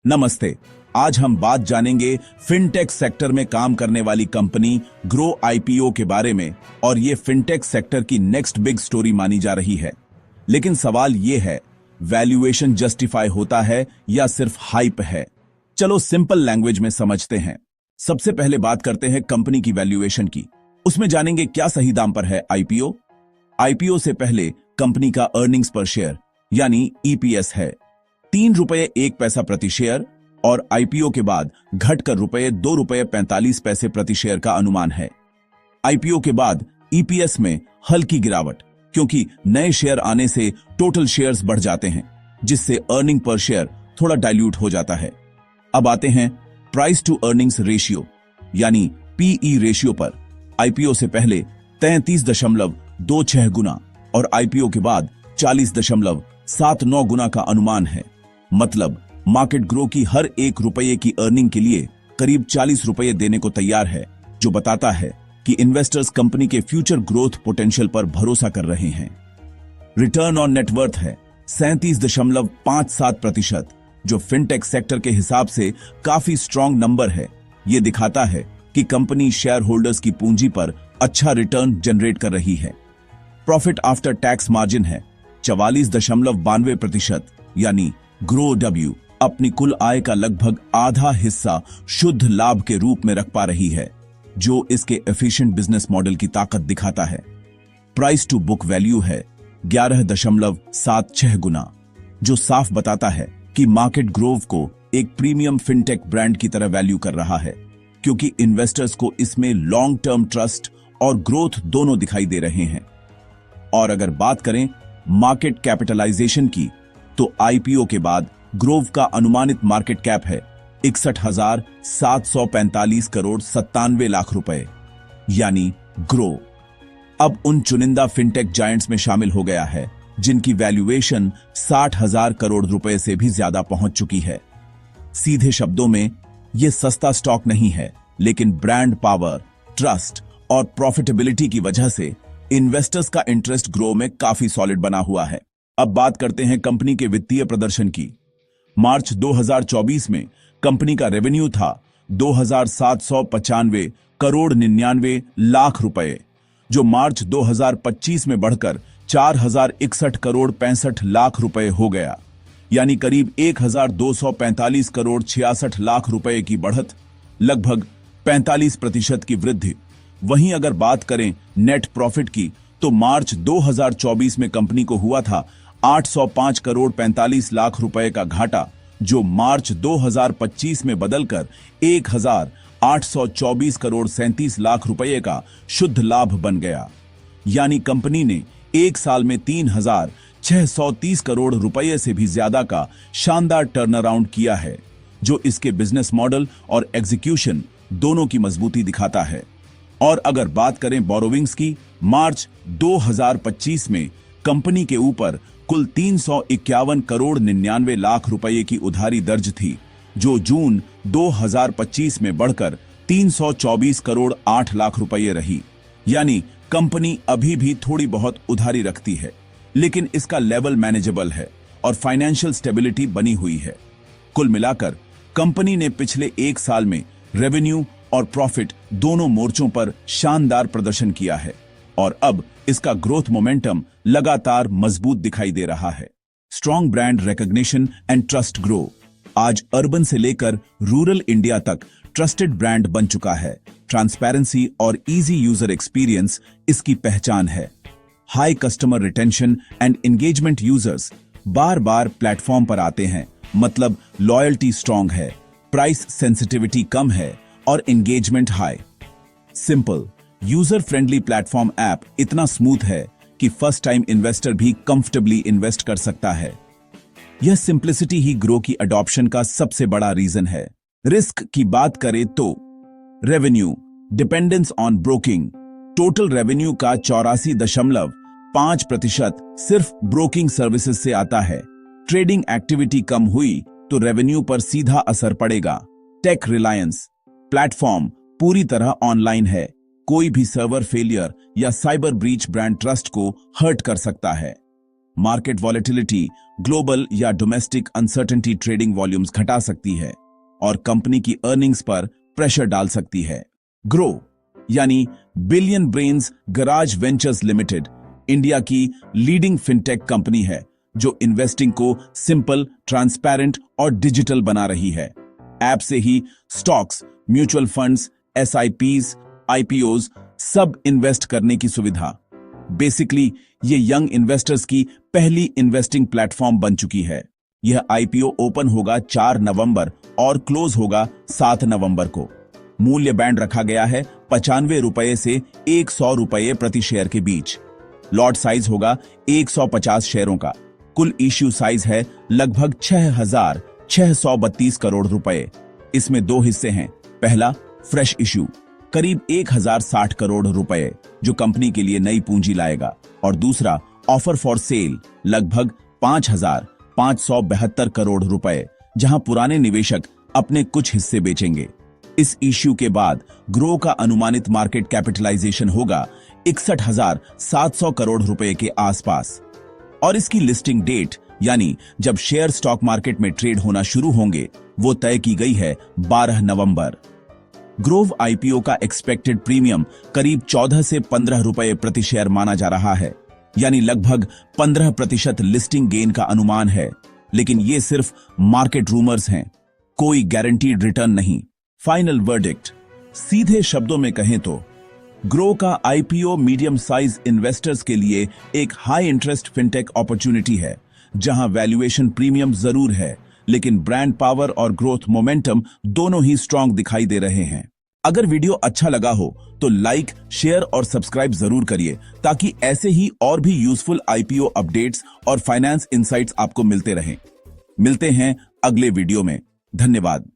नमस्ते। आज हम बात जानेंगे फिनटेक सेक्टर में काम करने वाली कंपनी ग्रो आईपीओ के बारे में और ये फिनटेक सेक्टर की नेक्स्ट बिग स्टोरी मानी जा रही है। लेकिन सवाल ये है, वैल्यूएशन जस्टिफाई होता है या सिर्फ हाइप है? चलो सिंपल लैंग्वेज में समझते हैं। सबसे पहले बात करते हैं कंपनी की वैल्यूएशन की। उसमें जानेंगे क्या सही दाम पर है आईपीओ। आईपीओ से पहले कंपनी का अर्निंग्स पर शेयर यानी ईपीएस है ₹3.1 प्रति शेयर और आईपीओ के बाद घटकर ₹2.45 प्रति शेयर का अनुमान है। आईपीओ के बाद ईपीएस में हल्की गिरावट, क्योंकि नए शेयर आने से टोटल शेयर्स बढ़ जाते हैं, जिससे अर्निंग पर शेयर थोड़ा डाइल्यूट हो जाता है। अब आते हैं प्राइस टू अर्निंग्स रेशियो यानी पीई रेशियो पर। आईपीओ से पहले 33.26 गुना और आईपीओ के बाद 40.79 गुना का अनुमान है। मतलब मार्केट ग्रो की हर ₹1 की अर्निंग के लिए करीब ₹40 देने को तैयार है, जो बताता है कि इन्वेस्टर्स कंपनी के फ्यूचर ग्रोथ पोटेंशियल पर भरोसा कर रहे हैं। रिटर्न ऑन नेटवर्थ है 37.57%, जो फिनटेक सेक्टर के हिसाब से काफी स्ट्रॉन्ग नंबर है। यह दिखाता है कि कंपनी शेयर होल्डर्स की पूंजी पर अच्छा रिटर्न जनरेट कर रही है। प्रॉफिट आफ्टर टैक्स मार्जिन है 44.92%, यानी ग्रो डब्ल्यू अपनी कुल आय का लगभग आधा हिस्सा शुद्ध लाभ के रूप में रख पा रही है, जो इसके एफिशिएंट बिजनेस मॉडल की ताकत दिखाता है। प्राइस टू बुक वैल्यू है 11.76 गुना, जो साफ बताता है कि मार्केट ग्रोव को एक प्रीमियम फिनटेक ब्रांड की तरह वैल्यू कर रहा है, क्योंकि इन्वेस्टर्स को इसमें लॉन्ग टर्म ट्रस्ट और ग्रोथ दोनों दिखाई दे रहे हैं। और अगर बात करें मार्केट कैपिटलाइजेशन की, तो आईपीओ के बाद ग्रोव का अनुमानित मार्केट कैप है 61,745 करोड़ 97 लाख रुपए, यानी ग्रो अब उन चुनिंदा फिनटेक जायंट्स में शामिल हो गया है जिनकी वैल्यूएशन 60,000 करोड़ रुपए से भी ज्यादा पहुंच चुकी है। सीधे शब्दों में यह सस्ता स्टॉक नहीं है, लेकिन ब्रांड पावर, ट्रस्ट और प्रॉफिटेबिलिटी की वजह से इन्वेस्टर्स का इंटरेस्ट ग्रो में काफी सॉलिड बना हुआ है। अब बात करते हैं कंपनी के वित्तीय प्रदर्शन की। मार्च 2024 में कंपनी का रेवेन्यू था 2,795 करोड़ 99 लाख रुपए, जो मार्च 2025 में बढ़कर 4,061 करोड़ 65 लाख रुपए हो गया, यानी करीब 1,245 करोड़ 66 लाख रुपए की बढ़त, लगभग 45% की वृद्धि। वहीं अगर बात करें नेट प्रॉफिट की, तो मार्च 2024 में कंपनी को हुआ था 805 करोड़ 45 लाख रुपए का घाटा, जो मार्च 2025 में बदलकर 1,824 करोड़ 37 लाख रुपए का शुद्ध लाभ बन गया। यानी कंपनी ने एक साल में 3,630 करोड़ रुपए से भी ज्यादा का शानदार टर्न अराउंड किया है, जो इसके बिजनेस मॉडल और एग्जीक्यूशन दोनों की मजबूती दिखाता है। और अगर बात करें बोरोविंग्स की, मार्च 2025 में कंपनी के ऊपर कुल 351 करोड़ 99 लाख रुपए की उधारी दर्ज थी, जो जून 2025 में बढ़कर 324 करोड़ 8 लाख रुपए रही। यानी कंपनी अभी भी थोड़ी बहुत उधारी रखती है, लेकिन इसका लेवल मैनेजेबल है और फाइनेंशियल स्टेबिलिटी बनी हुई है। कुल मिलाकर कंपनी ने पिछले एक साल में रेवेन्यू और प्रॉफिट दोनों मोर्चों पर शानदार प्रदर्शन किया है और अब इसका ग्रोथ मोमेंटम लगातार मजबूत दिखाई दे रहा है। Strong brand recognition and trust grow आज अर्बन से लेकर रूरल इंडिया तक ट्रस्टेड ब्रांड बन चुका है। ट्रांसपेरेंसी और इजी यूजर एक्सपीरियंस इसकी पहचान है। High customer retention and engagement, users bar bar platform पर आते हैं, मतलब लॉयल्टी स्ट्रॉन्ग है, प्राइस सेंसिटिविटी कम है और engagement high. Simple user friendly platform app इतना स्मूथ है कि फर्स्ट टाइम इन्वेस्टर भी कंफर्टेबली इन्वेस्ट कर सकता है। यह सिंप्लिसिटी ही ग्रो की अडॉप्शन का सबसे बड़ा रीजन है। रिस्क की बात करें तो revenue dependence on broking, total revenue का 84.5% सिर्फ ब्रोकिंग सर्विसेज से आता है। ट्रेडिंग एक्टिविटी कम हुई तो रेवेन्यू पर सीधा असर पड़ेगा। टेक रिलायंस प्लेटफॉर्म पूरी तरह ऑनलाइन है, कोई भी सर्वर फेलियर या साइबर ब्रीच ब्रांड ट्रस्ट को हर्ट कर सकता है। मार्केट वॉलेटिलिटी, ग्लोबल या डोमेस्टिक अनसर्टेनिटी ट्रेडिंग वॉल्यूम्स घटा सकती है और कंपनी की अर्निंग्स पर प्रेशर डाल सकती है। ग्रो यानी billion brains garage ventures limited India की लीडिंग फिनटेक कंपनी है जो इन्वेस्टिंग को सिंपल, ट्रांसपेरेंट और डिजिटल बना रही है। ऐप से ही stocks, mutual funds, SIPs, IPOs सब इन्वेस्ट करने की सुविधा। बेसिकली ये यंग इन्वेस्टर्स की पहली इन्वेस्टिंग प्लेटफॉर्म बन चुकी है। यह आईपीओ ओपन होगा 4 नवंबर और क्लोज होगा 7 नवंबर को। मूल्य बैंड रखा गया है 95 रुपए से 100 रुपए प्रति शेयर के बीच। लॉट साइज होगा 150 शेयरों का। कुल इश्यू साइज है लगभग 6,632 करोड़ रुपए। इसमें 2 हिस्से हैं। पहला फ्रेश इश्यू करीब 1,060 करोड़ रुपए जो कंपनी के लिए नई पूंजी लाएगा, और दूसरा ऑफर फॉर सेल लगभग 5,572 करोड़ रुपए जहां पुराने निवेशक अपने कुछ हिस्से बेचेंगे। इस इश्यू के बाद ग्रो का अनुमानित मार्केट कैपिटलाइजेशन होगा 61,700 करोड़ रुपए के आसपास, और इसकी लिस्टिंग डेट यानी जब शेयर स्टॉक मार्केट में ट्रेड होना शुरू होंगे वो तय की गई है 12 नवंबर। ग्रोव आईपीओ का एक्सपेक्टेड प्रीमियम करीब 14 से 15 रुपए प्रति शेयर माना जा रहा है, यानी लगभग 15% लिस्टिंग गेन का अनुमान है। लेकिन ये सिर्फ मार्केट रूमर्स हैं, कोई गारंटीड रिटर्न नहीं। फाइनल वर्डिक्ट सीधे शब्दों में कहें तो ग्रो का आईपीओ मीडियम साइज इन्वेस्टर्स के लिए एक हाई इंटरेस्ट फिनटेक अपॉर्चुनिटी है जहां वैल्यूएशन प्रीमियम जरूर है, लेकिन ब्रांड पावर और ग्रोथ मोमेंटम दोनों ही स्ट्रांग दिखाई दे रहे हैं। अगर वीडियो अच्छा लगा हो तो लाइक, शेयर और सब्सक्राइब जरूर करिए ताकि ऐसे ही और भी यूजफुल आईपीओ अपडेट्स और फाइनेंस इनसाइट्स आपको मिलते रहें। मिलते हैं अगले वीडियो में। धन्यवाद।